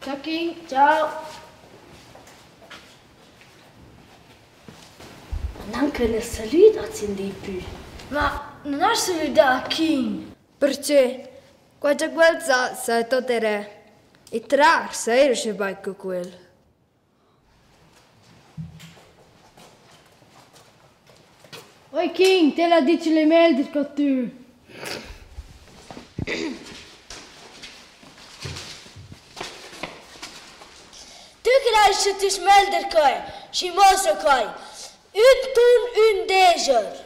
Ciao King. Ciao. Neanche ne salutazioni di più. Ma non hai salutato King? Perché? Qua c'è quel sa tutto re. E tra sei se vai con quel. Oi King, te la dici le mail con tu. Tu krijgt het dus melder kai, shimoso kai. Un tun un dezer.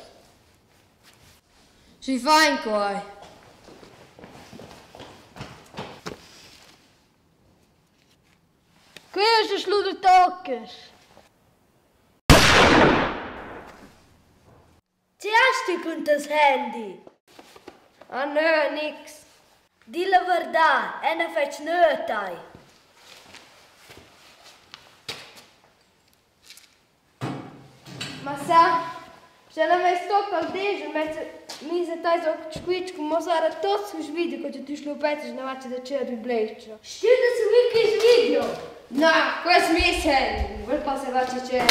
Si fai qua. Quello slude tokkes. Ti hast con das handy. Ah no, niks. Di la verdad, en dan fetch neutai. Ma sa, se non mi sto col dejo, mi se tai so squitch come sarà tots os vídeos que tu slupetes na vaccia da c'è di blecho. Stuurde se wikis video. No, questo mi è sen. Vuol passare vaccia c'è.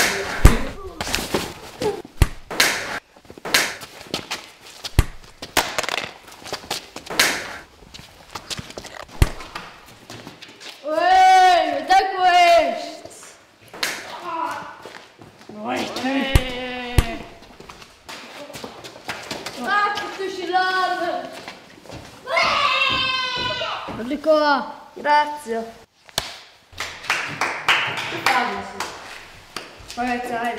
Uè, dai questo. Ah, che tu ci lave. Guarda qua. Grazie. Poi sai.